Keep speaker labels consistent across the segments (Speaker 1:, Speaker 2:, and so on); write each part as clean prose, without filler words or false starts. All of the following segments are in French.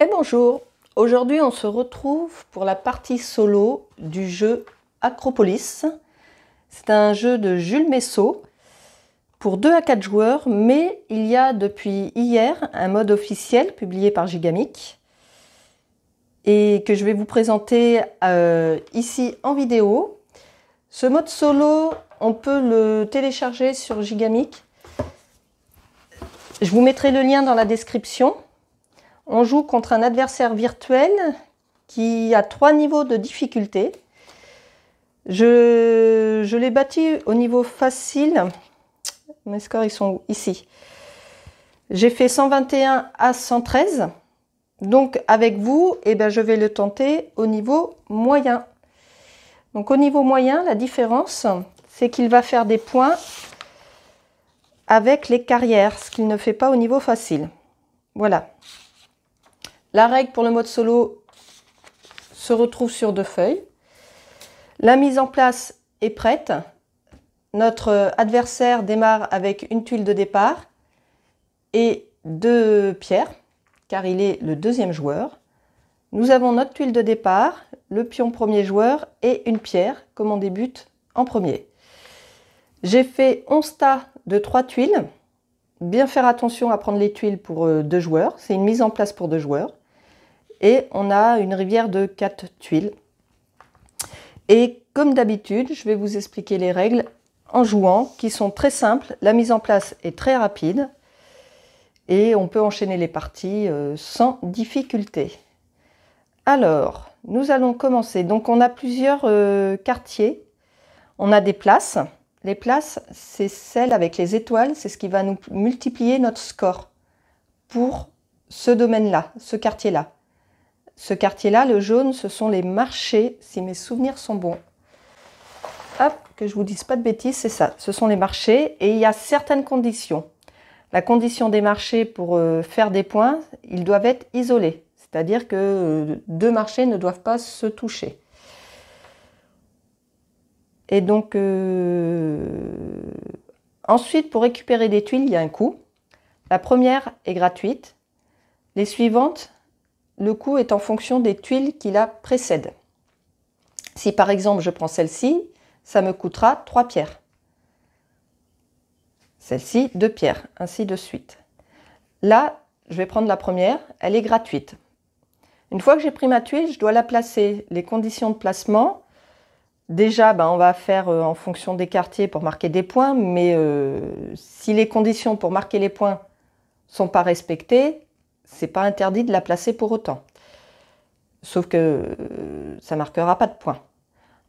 Speaker 1: Et bonjour, aujourd'hui on se retrouve pour la partie solo du jeu Acropolis. C'est un jeu de Jules Messot pour 2 à 4 joueurs, mais il y a depuis hier un mode officiel publié par Gigamic et que je vais vous présenter ici en vidéo. Ce mode solo, on peut le télécharger sur Gigamic. Je vous mettrai le lien dans la description. On joue contre un adversaire virtuel qui a 3 niveaux de difficulté. Je l'ai battu au niveau facile. Mes scores, ils sont ici. J'ai fait 121 à 113. Donc, avec vous, je vais le tenter au niveau moyen. Donc, au niveau moyen, la différence, c'est qu'il va faire des points avec les carrières, ce qu'il ne fait pas au niveau facile. Voilà. La règle pour le mode solo se retrouve sur 2 feuilles. La mise en place est prête. Notre adversaire démarre avec une tuile de départ et 2 pierres, car il est le 2e joueur. Nous avons notre tuile de départ, le pion premier joueur et une pierre, comme on débute en premier. J'ai fait 11 tas de 3 tuiles. Bien faire attention à prendre les tuiles pour 2 joueurs. C'est une mise en place pour 2 joueurs. Et on a une rivière de 4 tuiles. Et comme d'habitude, je vais vous expliquer les règles en jouant, qui sont très simples. La mise en place est très rapide. Et on peut enchaîner les parties sans difficulté. Alors, nous allons commencer. Donc, on a plusieurs quartiers. On a des places. Les places, c'est celles avec les étoiles. C'est ce qui va nous multiplier notre score pour ce domaine-là, ce quartier-là. Ce quartier-là, le jaune, ce sont les marchés, si mes souvenirs sont bons. Hop, que je ne vous dise pas de bêtises, c'est ça. Ce sont les marchés et il y a certaines conditions. La condition des marchés pour faire des points, ils doivent être isolés. C'est-à-dire que 2 marchés ne doivent pas se toucher. Et donc, ensuite, pour récupérer des tuiles, il y a un coût. La première est gratuite. Les suivantes, le coût est en fonction des tuiles qui la précèdent. Si par exemple je prends celle-ci, ça me coûtera 3 pierres. Celle-ci, 2 pierres, ainsi de suite. Là, je vais prendre la première, elle est gratuite. Une fois que j'ai pris ma tuile, je dois la placer. Les conditions de placement, déjà, on va faire en fonction des quartiers pour marquer des points, mais si les conditions pour marquer les points ne sont pas respectées, c'est pas interdit de la placer pour autant. Sauf que ça ne marquera pas de points.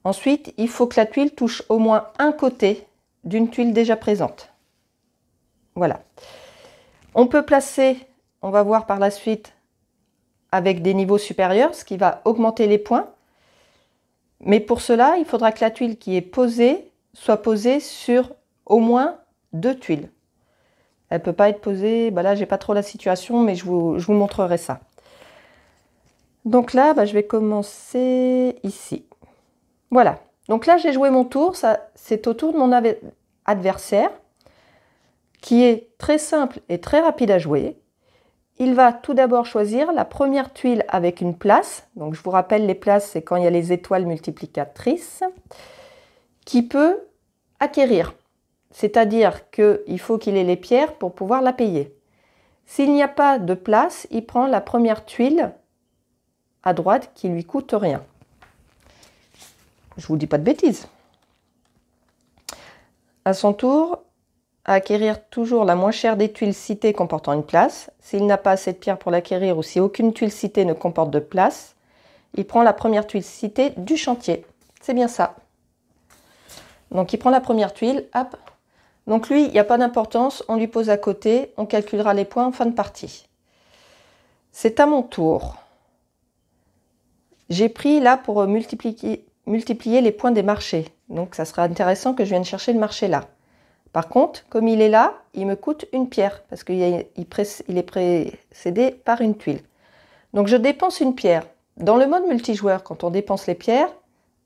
Speaker 1: Ensuite, il faut que la tuile touche au moins un côté d'une tuile déjà présente. Voilà. On peut placer, on va voir par la suite, avec des niveaux supérieurs, ce qui va augmenter les points. Mais pour cela, il faudra que la tuile qui est posée soit posée sur au moins 2 tuiles. Elle ne peut pas être posée, là j'ai pas trop la situation, mais je vous montrerai ça. Donc là, je vais commencer ici. Voilà, donc là j'ai joué mon tour, c'est au tour de mon adversaire, qui est très simple et très rapide à jouer. Il va tout d'abord choisir la première tuile avec une place. Donc je vous rappelle, les places, c'est quand il y a les étoiles multiplicatrices, qui peut acquérir. C'est-à-dire qu'il faut qu'il ait les pierres pour pouvoir la payer. S'il n'y a pas de place, il prend la première tuile à droite qui ne lui coûte rien. Je ne vous dis pas de bêtises. À son tour, à acquérir toujours la moins chère des tuiles citées comportant une place. S'il n'a pas assez de pierres pour l'acquérir ou si aucune tuile citée ne comporte de place, il prend la première tuile citée du chantier. C'est bien ça. Donc il prend la première tuile, hop. Donc lui, il n'y a pas d'importance, on lui pose à côté, on calculera les points en fin de partie. C'est à mon tour. J'ai pris là pour multiplier les points des marchés. Donc ça sera intéressant que je vienne chercher le marché là. Par contre, comme il est là, il me coûte une pierre parce qu'il est précédé par une tuile. Donc je dépense une pierre. Dans le mode multijoueur, quand on dépense les pierres,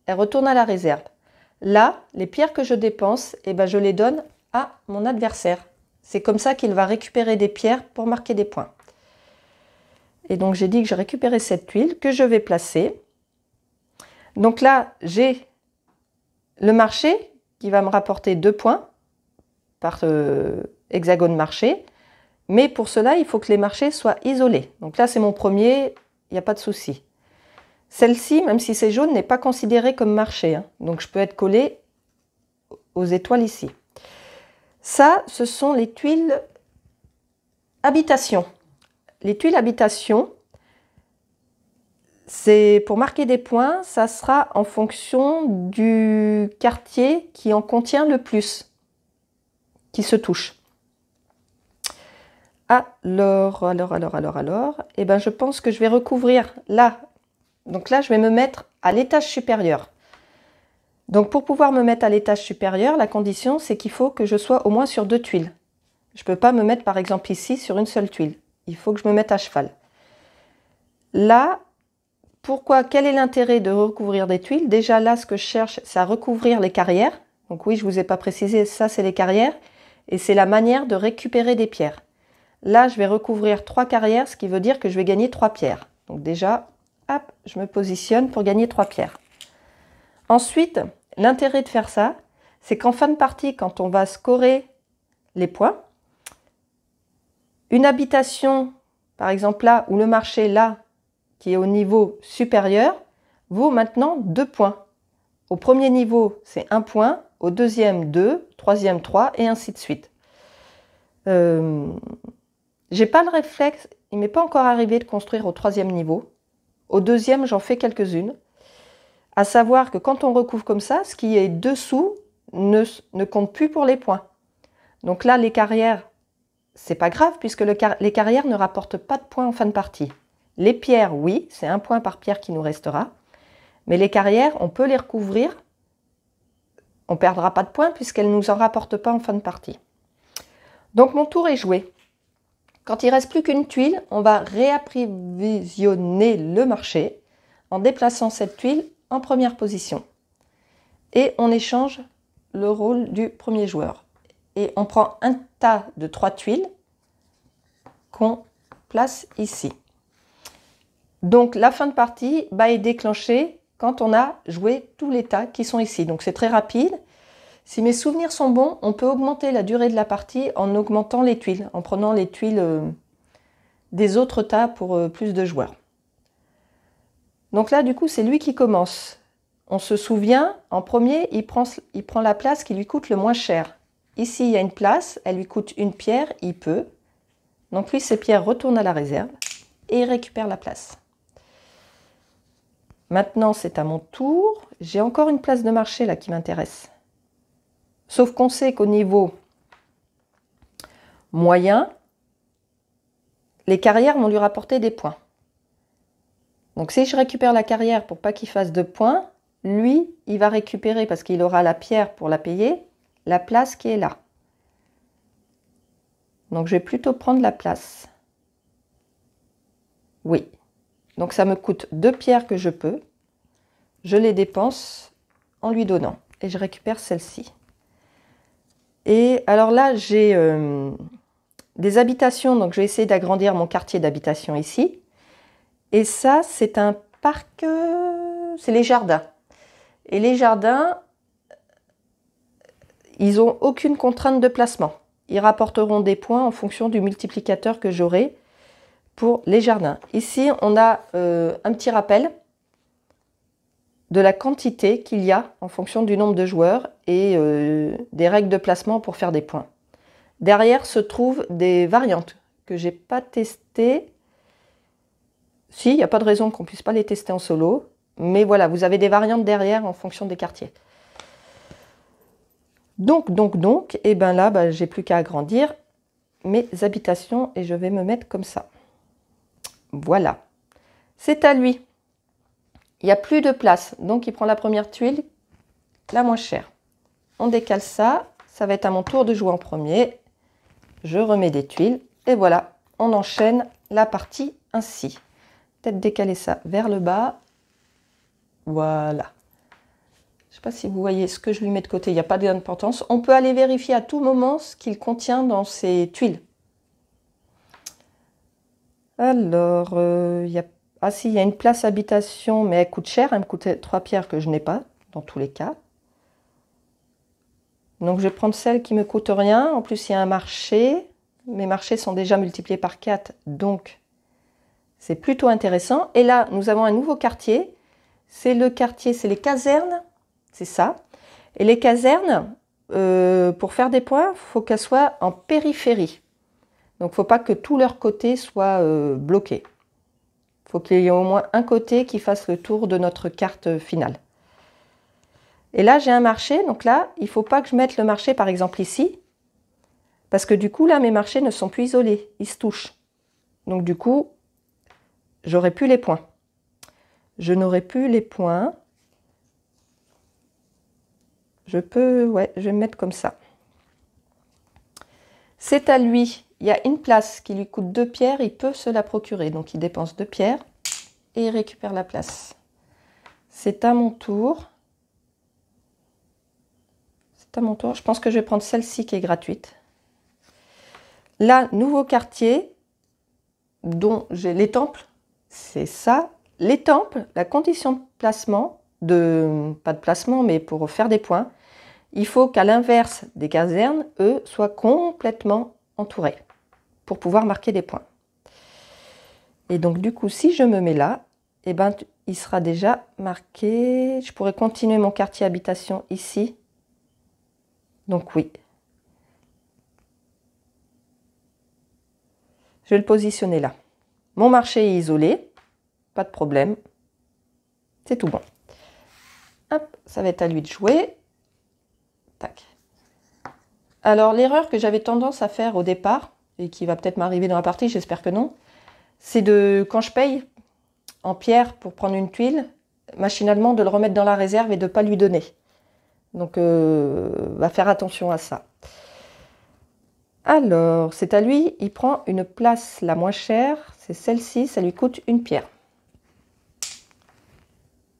Speaker 1: elles retournent à la réserve. Là, les pierres que je dépense, je les donne à mon adversaire. C'est comme ça qu'il va récupérer des pierres pour marquer des points. Et donc j'ai dit que j'ai récupéré cette tuile que je vais placer. Donc là, j'ai le marché qui va me rapporter 2 points par hexagone marché. Mais pour cela, il faut que les marchés soient isolés. Donc là, c'est mon premier, il n'y a pas de souci. Celle-ci, même si c'est jaune, n'est pas considérée comme marché, hein. Donc je peux être collée aux étoiles ici. Ça, ce sont les tuiles habitation. Les tuiles habitation, c'est pour marquer des points, ça sera en fonction du quartier qui en contient le plus, qui se touche. Alors, eh ben, je pense que je vais recouvrir là. Donc là, je vais me mettre à l'étage supérieur. Donc pour pouvoir me mettre à l'étage supérieur, la condition, c'est qu'il faut que je sois au moins sur 2 tuiles. Je ne peux pas me mettre par exemple ici sur une seule tuile. Il faut que je me mette à cheval. Là, pourquoi? Quel est l'intérêt de recouvrir des tuiles? Déjà là, ce que je cherche, c'est à recouvrir les carrières. Donc oui, je ne vous ai pas précisé, ça c'est les carrières. Et c'est la manière de récupérer des pierres. Là, je vais recouvrir 3 carrières, ce qui veut dire que je vais gagner 3 pierres. Donc déjà, hop, je me positionne pour gagner 3 pierres. Ensuite, l'intérêt de faire ça, c'est qu'en fin de partie, quand on va scorer les points, une habitation, par exemple là, ou le marché là, qui est au niveau supérieur, vaut maintenant 2 points. Au premier niveau, c'est 1 point, au deuxième 2, troisième 3, et ainsi de suite. J'ai pas le réflexe, il m'est pas encore arrivé de construire au 3e niveau. Au 2e, j'en fais quelques-unes. À savoir que quand on recouvre comme ça, ce qui est dessous ne compte plus pour les points. Donc là, les carrières, c'est pas grave puisque les carrières ne rapportent pas de points en fin de partie. Les pierres, oui, c'est 1 point par pierre qui nous restera. Mais les carrières, on peut les recouvrir. On ne perdra pas de points puisqu'elles ne nous en rapportent pas en fin de partie. Donc mon tour est joué. Quand il ne reste plus qu'une tuile, on va réapprovisionner le marché en déplaçant cette tuile en première position. Et on échange le rôle du premier joueur. Et on prend un tas de 3 tuiles qu'on place ici. Donc la fin de partie est déclenchée quand on a joué tous les tas qui sont ici. Donc c'est très rapide. Si mes souvenirs sont bons, on peut augmenter la durée de la partie en augmentant les tuiles, en prenant les tuiles des autres tas pour plus de joueurs. Donc là, du coup, c'est lui qui commence. On se souvient, en premier, il prend la place qui lui coûte le moins cher. Ici, il y a une place, elle lui coûte 1 pierre, il peut. Donc lui, ses pierres retournent à la réserve et il récupère la place. Maintenant, c'est à mon tour. J'ai encore une place de marché là qui m'intéresse. Sauf qu'on sait qu'au niveau moyen, les carrières vont lui rapporter des points. Donc si je récupère la carrière pour pas qu'il fasse 2 points, lui, il va récupérer, parce qu'il aura la pierre pour la payer, la place qui est là. Donc je vais plutôt prendre la place. Oui. Donc ça me coûte 2 pierres que je peux. Je les dépense en lui donnant. Et je récupère celle-ci. Et alors là, j'ai des habitations, donc je vais essayer d'agrandir mon quartier d'habitation ici. Et ça, c'est un parc, c'est les jardins. Et les jardins, ils n'ont aucune contrainte de placement. Ils rapporteront des points en fonction du multiplicateur que j'aurai pour les jardins. Ici, on a un petit rappel de la quantité qu'il y a en fonction du nombre de joueurs et des règles de placement pour faire des points. Derrière se trouvent des variantes que j'ai pas testées. Si, il n'y a pas de raison qu'on ne puisse pas les tester en solo. Mais voilà, vous avez des variantes derrière en fonction des quartiers. Donc, et ben là, j'ai plus qu'à agrandir mes habitations et je vais me mettre comme ça. Voilà. C'est à lui. Il n'y a plus de place, donc il prend la première tuile, la moins chère. On décale ça, ça va être à mon tour de jouer en premier. Je remets des tuiles et voilà, on enchaîne la partie ainsi. Peut-être décaler ça vers le bas. Voilà. Je ne sais pas si vous voyez ce que je lui mets de côté, il n'y a pas d'importance. On peut aller vérifier à tout moment ce qu'il contient dans ces tuiles. Alors, ah si, il y a une place habitation, mais elle coûte cher. Elle me coûtait 3 pierres que je n'ai pas, dans tous les cas. Donc, je vais prendre celle qui me coûte rien. En plus, il y a un marché. Mes marchés sont déjà multipliés par 4, donc c'est plutôt intéressant. Et là, nous avons un nouveau quartier. C'est le quartier, c'est les casernes. C'est ça. Et les casernes, pour faire des points, il faut qu'elles soient en périphérie. Donc, il ne faut pas que tous leurs côtés soient bloqués. Il faut qu'il y ait au moins un côté qui fasse le tour de notre carte finale. Et là, j'ai un marché. Donc là, il ne faut pas que je mette le marché, par exemple, ici. Parce que du coup, là, mes marchés ne sont plus isolés. Ils se touchent. Donc du coup, j'aurai plus les points. Je n'aurai plus les points. Je peux, ouais, je vais me mettre comme ça. C'est à lui. Il y a une place qui lui coûte 2 pierres. Il peut se la procurer. Donc il dépense 2 pierres et il récupère la place. C'est à mon tour. C'est à mon tour. Je pense que je vais prendre celle-ci qui est gratuite. Là, nouveau quartier dont j'ai les temples. C'est ça. Les temples, la condition de placement, pas de placement, mais pour faire des points, il faut qu'à l'inverse des casernes, eux, soient complètement entourés pour pouvoir marquer des points. Et donc, du coup, si je me mets là, eh ben, il sera déjà marqué. Je pourrais continuer mon quartier habitation ici. Donc, oui. Je vais le positionner là. Mon marché est isolé. Pas de problème. C'est tout bon. Hop, ça va être à lui de jouer. Tac. Alors, l'erreur que j'avais tendance à faire au départ, et qui va peut-être m'arriver dans la partie, j'espère que non, c'est quand je paye en pierre pour prendre une tuile, machinalement de le remettre dans la réserve et de ne pas lui donner. Donc, va faire attention à ça. Alors, c'est à lui, il prend une place la moins chère, c'est celle-ci, ça lui coûte 1 pierre.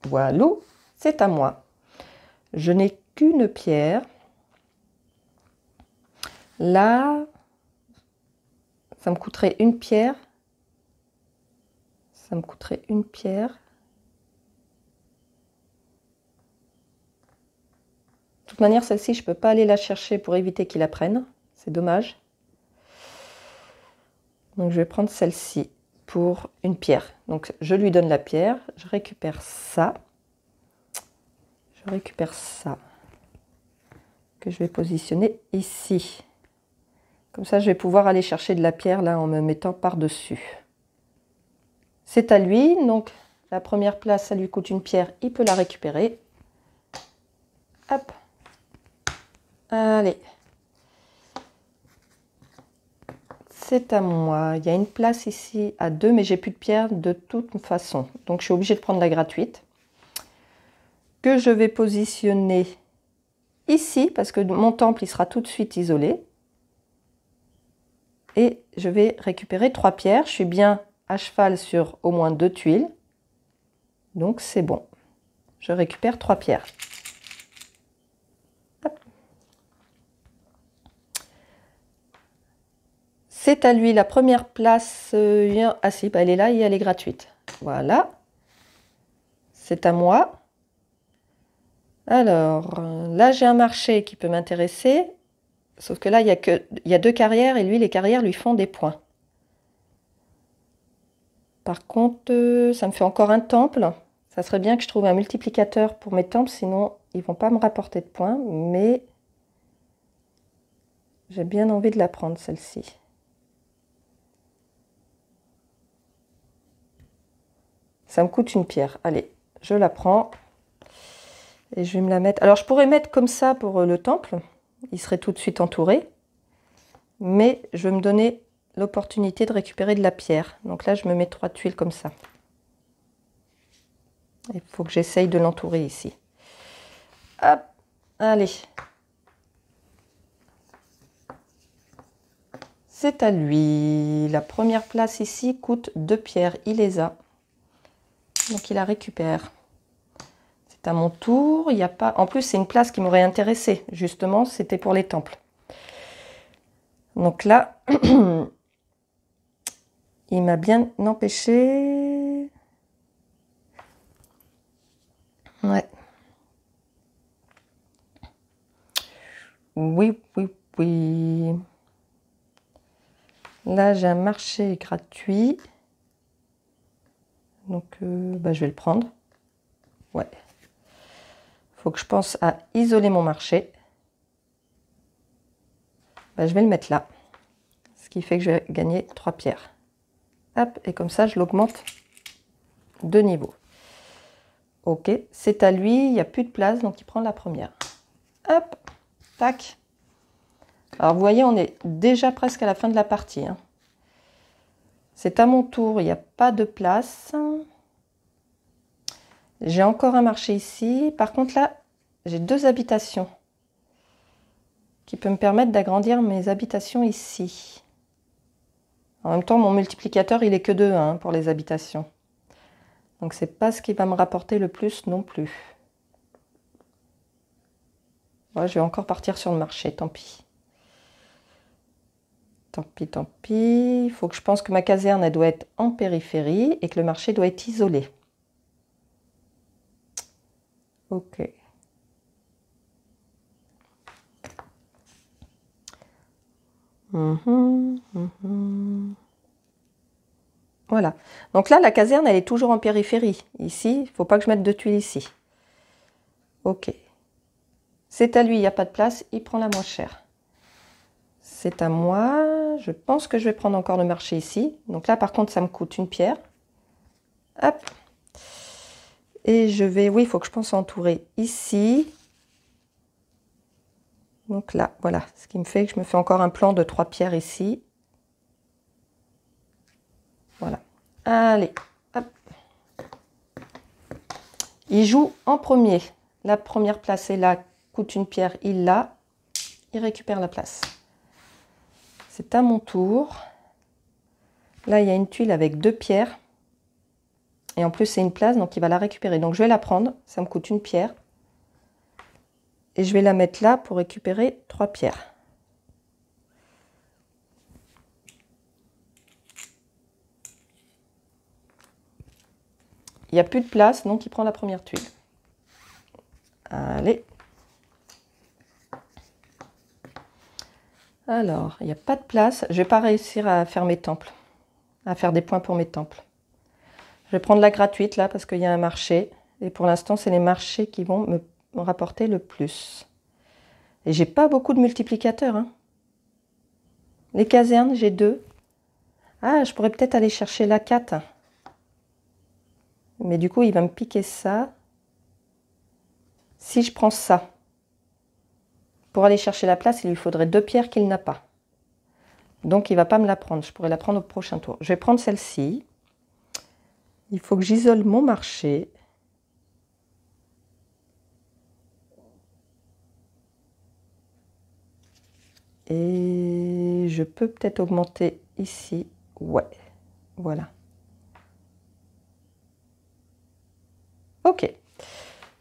Speaker 1: Voilà, c'est à moi. Je n'ai qu'une pierre. Là, ça me coûterait 1 pierre. Ça me coûterait 1 pierre. De toute manière, celle-ci, je ne peux pas aller la chercher pour éviter qu'il la prenne. C'est dommage. Donc, je vais prendre celle-ci pour 1 pierre. Donc, je lui donne la pierre. Je récupère ça. Je récupère ça. Que je vais positionner ici. Comme ça, je vais pouvoir aller chercher de la pierre là en me mettant par-dessus. C'est à lui. Donc, la première place, ça lui coûte 1 pierre. Il peut la récupérer. Hop. Allez. C'est à moi. Il y a une place ici à 2, mais j'ai plus de pierre de toute façon. Donc, je suis obligée de prendre la gratuite. Que je vais positionner ici, parce que mon temple, il sera tout de suite isolé. Et je vais récupérer 3 pierres. Je suis bien à cheval sur au moins 2 tuiles. Donc, c'est bon. Je récupère 3 pierres. C'est à lui la première place. Ah si, bah elle est là et elle est gratuite. Voilà. C'est à moi. Alors, là, j'ai un marché qui peut m'intéresser. Sauf que là, il y a 2 carrières et lui, les carrières lui font des points. Par contre, ça me fait encore un temple. Ça serait bien que je trouve un multiplicateur pour mes temples, sinon ils ne vont pas me rapporter de points. Mais j'ai bien envie de la prendre, celle-ci. Ça me coûte 1 pierre. Allez, je la prends. Et je vais me la mettre. Alors, je pourrais mettre comme ça pour le temple. Il serait tout de suite entouré. Mais je vais me donner l'opportunité de récupérer de la pierre. Donc là, je me mets 3 tuiles comme ça. Il faut que j'essaye de l'entourer ici. Hop, allez. C'est à lui. La première place ici coûte 2 pierres. Il les a. Donc, il la récupère. C'est à mon tour. Il n'y a pas... En plus, c'est une place qui m'aurait intéressée. Justement, c'était pour les temples. Donc là, il m'a bien empêché. Ouais. Oui, oui, oui. Là, j'ai un marché gratuit. Donc, bah, je vais le prendre. Ouais. Faut que je pense à isoler mon marché. Bah, je vais le mettre là. Ce qui fait que je vais gagner 3 pierres. Hop, et comme ça, je l'augmente de niveau. Ok, c'est à lui, il n'y a plus de place, donc il prend la première. Hop, tac. Alors, vous voyez, on est déjà presque à la fin de la partie. Hein. C'est à mon tour, il n'y a pas de place. J'ai encore un marché ici. Par contre, là, j'ai 2 habitations qui peuvent me permettre d'agrandir mes habitations ici. En même temps, mon multiplicateur, il est que de 1 pour les habitations. Donc, c'est pas ce qui va me rapporter le plus non plus. Ouais, je vais encore partir sur le marché, tant pis. Tant pis, tant pis. Il faut que je pense que ma caserne, elle doit être en périphérie et que le marché doit être isolé. Ok. Voilà. Donc là, la caserne, elle est toujours en périphérie. Ici, il ne faut pas que je mette de tuiles ici. Ok. C'est à lui, il n'y a pas de place, il prend la moins chère. C'est à moi. Je pense que je vais prendre encore le marché ici. Donc là, par contre, ça me coûte une pierre. Hop. Et je vais... Oui, il faut que je pense à entourer ici. Donc là, voilà. Ce qui me fait que je me fais encore un plan de 3 pierres ici. Voilà. Allez. Hop. Il joue en premier. La première place est là. Coûte une pierre, il l'a. Il récupère la place. C'est à mon tour. Là, il y a une tuile avec 2 pierres. Et en plus, c'est une place, donc il va la récupérer. Donc, je vais la prendre. Ça me coûte une pierre. Et je vais la mettre là pour récupérer 3 pierres. Il n'y a plus de place, donc il prend la première tuile. Allez. Alors, il n'y a pas de place. Je ne vais pas réussir à faire mes temples. À faire des points pour mes temples. Je vais prendre la gratuite là parce qu'il y a un marché. Et pour l'instant, c'est les marchés qui vont me rapporter le plus. Et j'ai pas beaucoup de multiplicateurs. Hein. Les casernes, j'ai 2. Ah, je pourrais peut-être aller chercher la 4. Mais du coup, il va me piquer ça. Si je prends ça, pour aller chercher la place, il lui faudrait 2 pierres qu'il n'a pas. Donc, il ne va pas me la prendre. Je pourrais la prendre au prochain tour. Je vais prendre celle-ci. Il faut que j'isole mon marché. Et je peux peut-être augmenter ici. Ouais, voilà. Ok.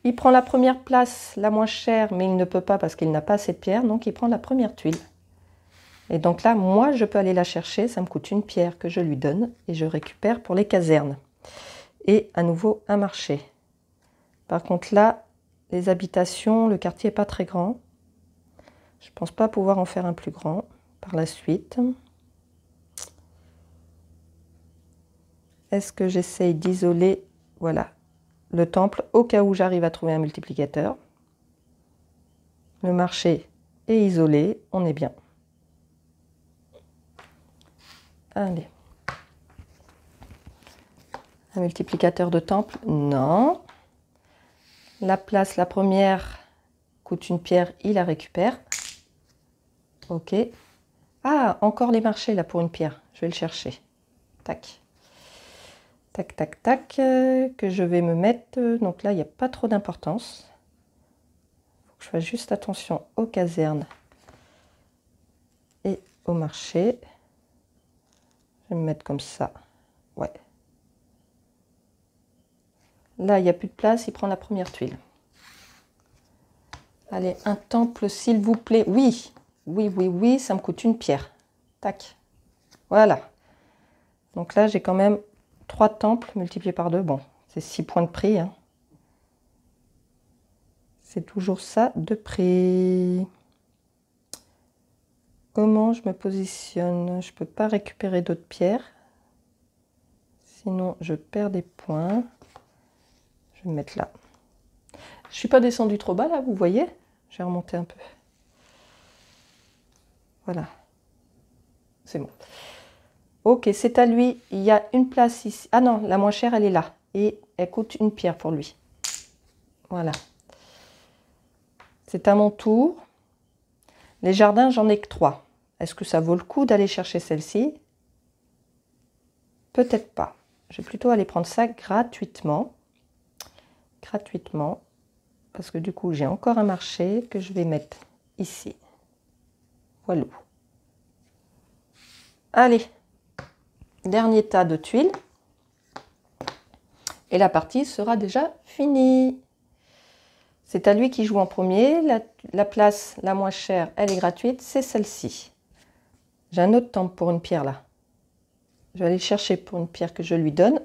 Speaker 1: Il prend la première place, la moins chère, mais il ne peut pas parce qu'il n'a pas assez de pierres. Donc, il prend la première tuile. Et donc là, moi, je peux aller la chercher. Ça me coûte une pierre que je lui donne. Et je récupère pour les casernes. Et à nouveau, un marché. Par contre, là, les habitations, le quartier n'est pas très grand. Je ne pense pas pouvoir en faire un plus grand par la suite. Est-ce que j'essaye d'isoler, voilà, le temple au cas où j'arrive à trouver un multiplicateur. Le marché est isolé, on est bien. Allez. Un multiplicateur de temple, non. La place, la première, coûte une pierre, il la récupère. Ok. Ah, encore les marchés là pour une pierre. Je vais le chercher. Tac. Tac, tac, tac. Que je vais me mettre. Donc là, il n'y a pas trop d'importance. Il faut que je fasse juste attention aux casernes et au marché. Je vais me mettre comme ça. Ouais. Là, il n'y a plus de place. Il prend la première tuile. Allez, un temple, s'il vous plaît. Oui, oui, oui, oui, ça me coûte une pierre. Tac. Voilà. Donc là, j'ai quand même 3 temples multipliés par 2. Bon, c'est 6 points de prix. Hein. C'est toujours ça de prix. Comment je me positionne? Je ne peux pas récupérer d'autres pierres. Sinon, je perds des points. Je vais me mettre là. Je ne suis pas descendue trop bas là, vous voyez? Je vais remonter un peu. Voilà. C'est bon. Ok, c'est à lui. Il y a une place ici. Ah non, la moins chère, elle est là. Et elle coûte une pierre pour lui. Voilà. C'est à mon tour. Les jardins, j'en ai que 3. Est-ce que ça vaut le coup d'aller chercher celle-ci? Peut-être pas. Je vais plutôt aller prendre ça gratuitement. Gratuitement. Parce que du coup, j'ai encore un marché que je vais mettre ici. Voilà. Allez. Dernier tas de tuiles. Et la partie sera déjà finie. C'est à lui qui joue en premier. La place la moins chère, elle est gratuite, c'est celle-ci. J'ai un autre temple pour une pierre là. Je vais aller chercher pour une pierre que je lui donne.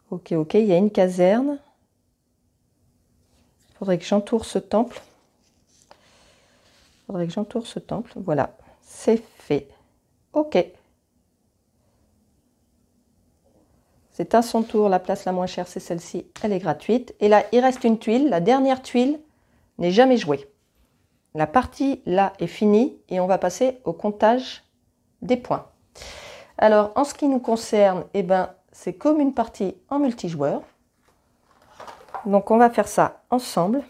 Speaker 1: Ok, ok, il y a une caserne. Il faudrait que j'entoure ce temple. Voilà, c'est fait. Ok. C'est à son tour, la place la moins chère, c'est celle-ci, elle est gratuite. Et là, il reste une tuile. La dernière tuile n'est jamais jouée. La partie là est finie et on va passer au comptage des points. Alors, en ce qui nous concerne, eh ben, c'est comme une partie en multijoueur. Donc, on va faire ça ensemble.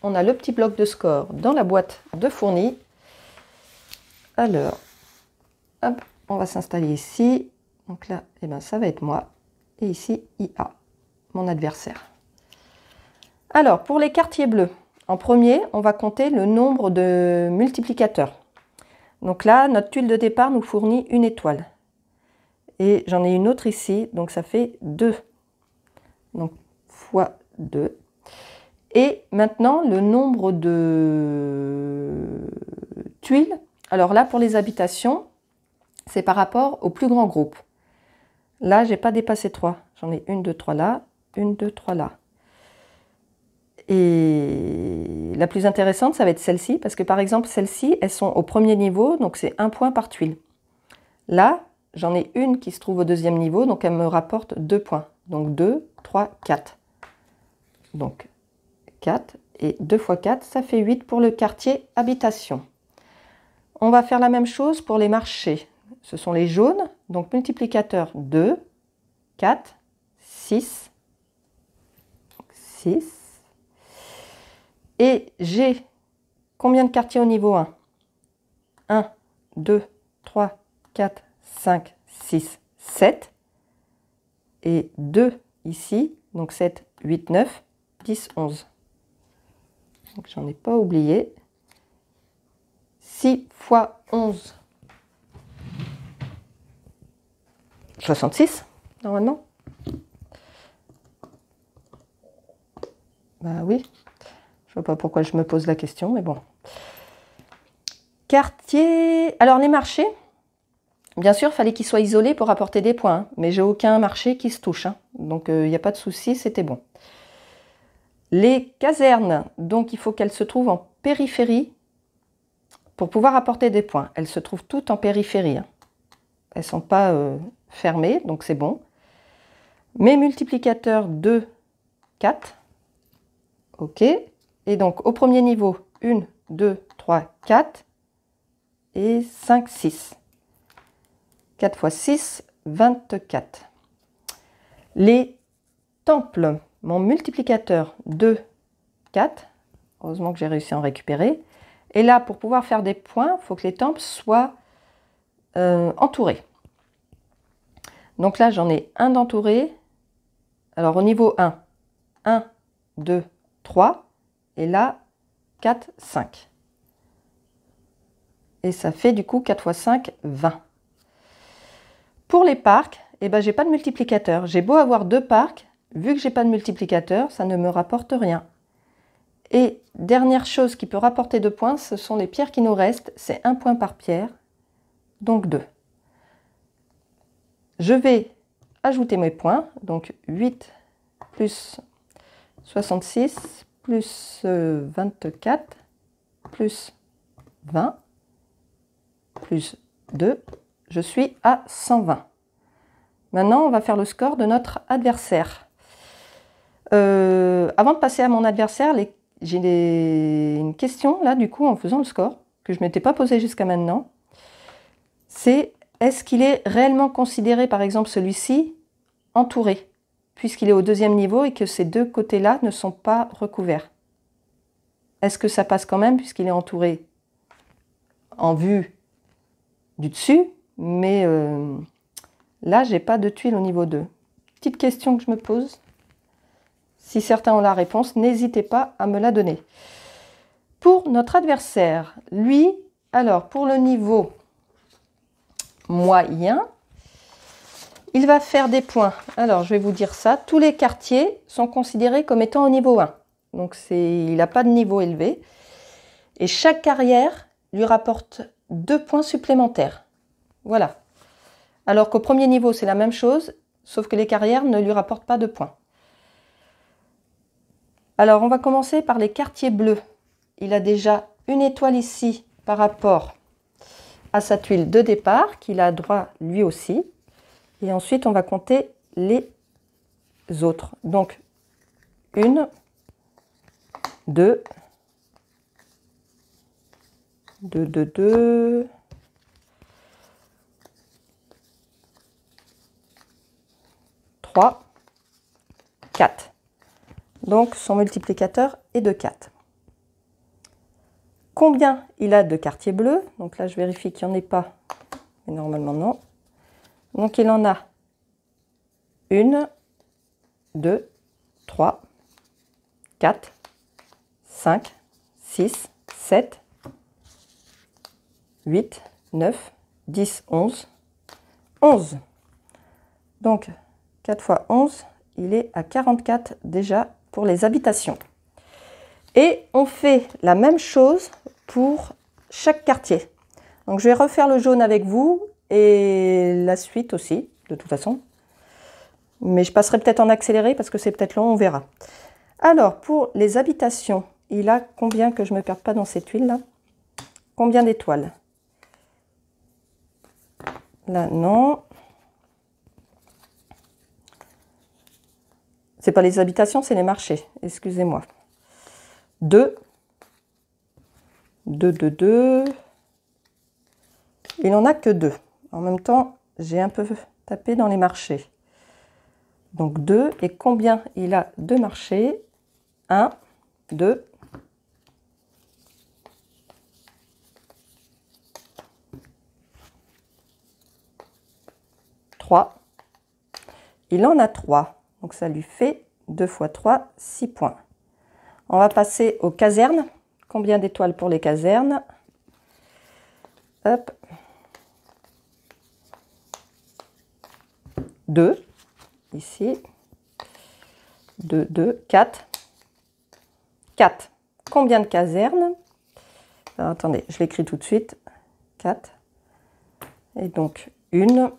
Speaker 1: On a le petit bloc de score dans la boîte de fourni. Alors, hop, on va s'installer ici. Donc là, eh ben, ça va être moi. Et ici, IA, mon adversaire. Alors, pour les quartiers bleus, en premier, on va compter le nombre de multiplicateurs. Donc là, notre tuile de départ nous fournit une étoile. Et j'en ai une autre ici, donc ça fait 2. Donc, fois 2. Et maintenant, le nombre de tuiles. Alors là, pour les habitations, c'est par rapport au plus grand groupe. Là, je n'ai pas dépassé 3. J'en ai 1, 2, 3 là, 1, 2, 3 là. Et la plus intéressante, ça va être celle-ci, parce que par exemple, celles-ci, elles sont au premier niveau, donc c'est 1 point par tuile. Là, j'en ai une qui se trouve au deuxième niveau, donc elle me rapporte 2 points. Donc 2, 3, 4. Donc 4, et 2 fois 4, ça fait 8 pour le quartier habitation. On va faire la même chose pour les marchés. Ce sont les jaunes, donc multiplicateur 2, 4, 6, 6. Et j'ai combien de quartiers au niveau 1? 1, 2, 3, 4, 5, 6, 7. Et 2 ici, donc 7, 8, 9, 10, 11. Donc j'en ai pas oublié. 6 fois 11. 66, normalement. Bah oui. Je ne vois pas pourquoi je me pose la question, mais bon. Quartier. Alors les marchés, bien sûr, il fallait qu'ils soient isolés pour apporter des points. Hein, mais j'ai aucun marché qui se touche. Hein, donc il n'y a pas de souci, c'était bon. Les casernes, donc il faut qu'elles se trouvent en périphérie pour pouvoir apporter des points. Elles se trouvent toutes en périphérie. Hein. Elles ne sont pas fermées, donc c'est bon. Mes multiplicateurs 2, 4. OK. Et donc au premier niveau, 1, 2, 3, 4. Et 5, 6. 4 fois 6, 24. Les temples, mon multiplicateur 2, 4. Heureusement que j'ai réussi à en récupérer. Et là, pour pouvoir faire des points, il faut que les temples soient entourés. Donc là, j'en ai un d'entouré. Alors au niveau 1, 1, 2, 3. Et là, 4, 5. Et ça fait du coup 4 fois 5, 20. Pour les parcs, eh ben, je n'ai pas de multiplicateur. J'ai beau avoir 2 parcs, vu que je n'ai pas de multiplicateur, ça ne me rapporte rien. Et dernière chose qui peut rapporter 2 points, ce sont les pierres qui nous restent. C'est 1 point par pierre, donc 2. je vais ajouter mes points. Donc 8 plus 66 plus 24 plus 20 plus 2. Je suis à 120. Maintenant, on va faire le score de notre adversaire. Avant de passer à mon adversaire, j'ai une question là, du coup, en faisant le score, que je ne m'étais pas posée jusqu'à maintenant. C'est, est-ce qu'il est réellement considéré, par exemple, celui-ci, entouré, puisqu'il est au 2e niveau et que ces deux côtés-là ne sont pas recouverts? Est-ce que ça passe quand même, puisqu'il est entouré en vue du dessus, mais là, j'ai pas de tuile au niveau 2. Petite question que je me pose. Si certains ont la réponse, n'hésitez pas à me la donner. Pour notre adversaire, lui, alors pour le niveau moyen, il va faire des points. Alors, je vais vous dire ça. Tous les quartiers sont considérés comme étant au niveau 1. Donc, il n'a pas de niveau élevé. Et chaque carrière lui rapporte 2 points supplémentaires. Voilà. Alors qu'au premier niveau, c'est la même chose, sauf que les carrières ne lui rapportent pas de points. Alors, on va commencer par les quartiers bleus. Il a déjà une étoile ici par rapport à sa tuile de départ, qu'il a droit lui aussi. Et ensuite, on va compter les autres. Donc, 1, 2, 2, 2, 2, 3, 4. Donc, son multiplicateur est de 4. Combien il a de quartiers bleus? Donc là, je vérifie qu'il n'y en ait pas, mais normalement non. Donc, il en a 1, 2, 3, 4, 5, 6, 7, 8, 9, 10, 11, 11. Donc, 4 fois 11, il est à 44 déjà pour les habitations. Et on fait la même chose pour chaque quartier. Donc, je vais refaire le jaune avec vous et la suite aussi, de toute façon. Mais je passerai peut-être en accéléré parce que c'est peut-être long, on verra. Alors, pour les habitations, il a combien, que je ne me perde pas dans cette huile là? Combien d'étoiles? Là, non. C'est pas les habitations, c'est les marchés. Excusez-moi. 2. 2, 2, 2. Il n'en a que 2. En même temps, j'ai un peu tapé dans les marchés. Donc 2. Et combien il a de marchés? 1, 2, 3. Il en a 3. Donc ça lui fait 2 fois 3, 6 points. On va passer aux casernes. Combien d'étoiles pour les casernes? Hop. 2. Ici. 2, 2, 4. 4. Combien de casernes? Alors, attendez, je l'écris tout de suite. 4. Et donc, 1.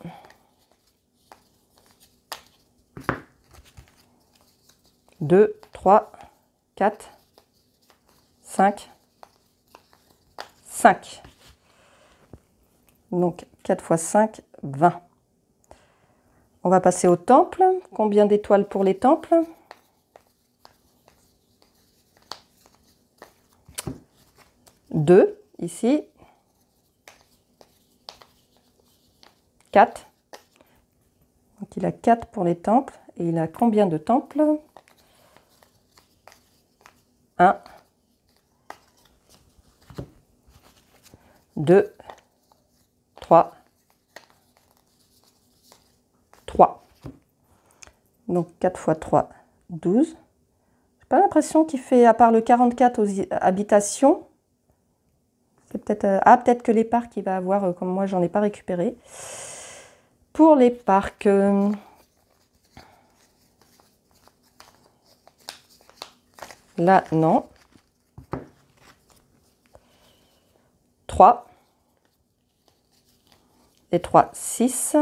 Speaker 1: 2, 3, 4, 5, 5. Donc 4 fois 5, 20. On va passer au temple. Combien d'étoiles pour les temples? 2, ici. 4. Donc il a 4 pour les temples. Et il a combien de temples? 1, 2, 3, 3. Donc 4 fois 3, 12. Je n'ai pas l'impression qu'il fait, à part le 44 aux habitations, c'est peut-être peut-être que les parcs, il va avoir, comme moi, j'en ai pas récupéré. Pour les parcs, là, non. 3. Et 3, 6.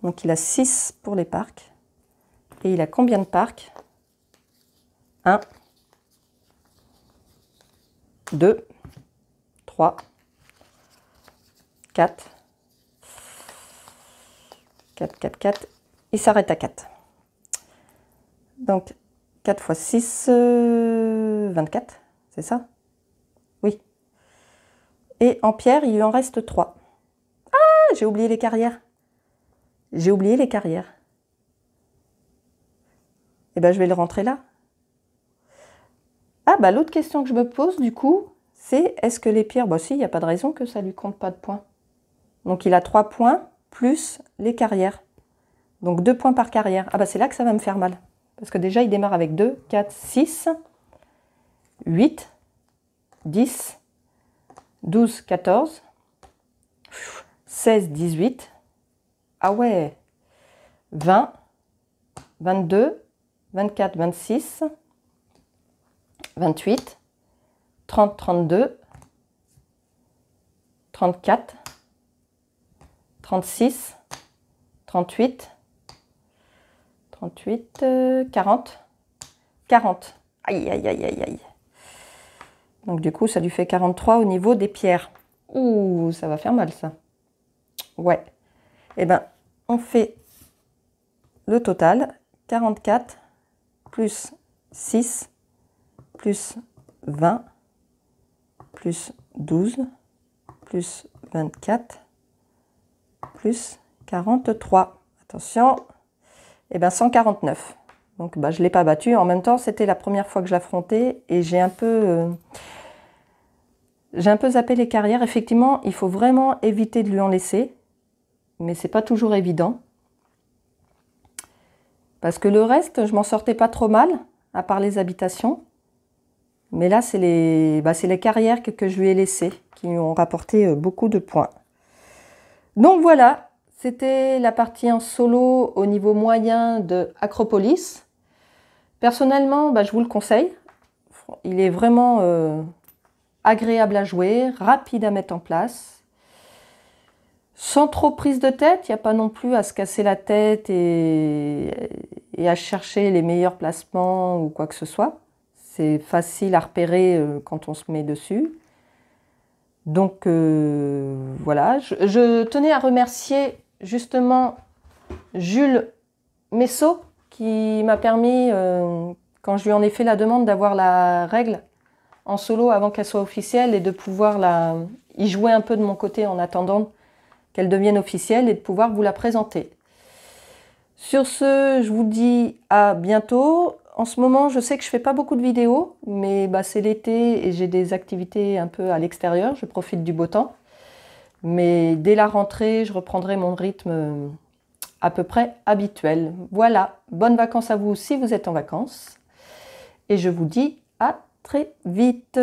Speaker 1: Donc il a 6 pour les parcs. Et il a combien de parcs? 1, 2, 3, 4, 4, 4, 4. Il s'arrête à 4. Donc 4 fois 6, 24, c'est ça? Oui. Et en pierre, il lui en reste 3. Ah, j'ai oublié les carrières. J'ai oublié les carrières. Eh bien, je vais le rentrer là. Ah, bah l'autre question que je me pose, du coup, c'est est-ce que les pierres... Bah si, il n'y a pas de raison que ça lui compte pas de points. Donc, il a 3 points plus les carrières. Donc, 2 points par carrière. Ah, bah c'est là que ça va me faire mal. Parce que déjà, il démarre avec 2, 4, 6, 8, 10, 12, 14, 16, 18. Ah ouais, 20, 22, 24, 26, 28, 30, 32, 34, 36, 38, 38, 40, 40. Aïe, aïe, aïe, aïe, aïe. Donc du coup, ça lui fait 43 au niveau des pierres. Ouh, ça va faire mal, ça. Ouais. Eh bien, on fait le total. 44 plus 6 plus 20 plus 12 plus 24 plus 43. Attention. Eh bien, 149. Donc, bah, je ne l'ai pas battu. En même temps, c'était la première fois que je l'affrontais et j'ai un peu zappé les carrières. Effectivement, il faut vraiment éviter de lui en laisser. Mais c'est pas toujours évident. Parce que le reste, je m'en sortais pas trop mal, à part les habitations. Mais là, c'est les carrières que je lui ai laissées, qui lui ont rapporté beaucoup de points. Donc voilà, c'était la partie en solo au niveau moyen de Acropolis. Personnellement, bah, je vous le conseille. Il est vraiment agréable à jouer, rapide à mettre en place. Sans trop prise de tête, il n'y a pas non plus à se casser la tête et à chercher les meilleurs placements ou quoi que ce soit. C'est facile à repérer quand on se met dessus. Donc voilà, je tenais à remercier justement Jules Messot qui m'a permis, quand je lui en ai fait la demande, d'avoir la règle en solo avant qu'elle soit officielle et de pouvoir y jouer un peu de mon côté en attendant qu'elle devienne officielle et de pouvoir vous la présenter. Sur ce, je vous dis à bientôt. En ce moment, je sais que je ne fais pas beaucoup de vidéos, mais bah, c'est l'été et j'ai des activités un peu à l'extérieur. Je profite du beau temps. Mais dès la rentrée, je reprendrai mon rythme à peu près habituel. Voilà, bonnes vacances à vous si vous êtes en vacances. Et je vous dis à très vite.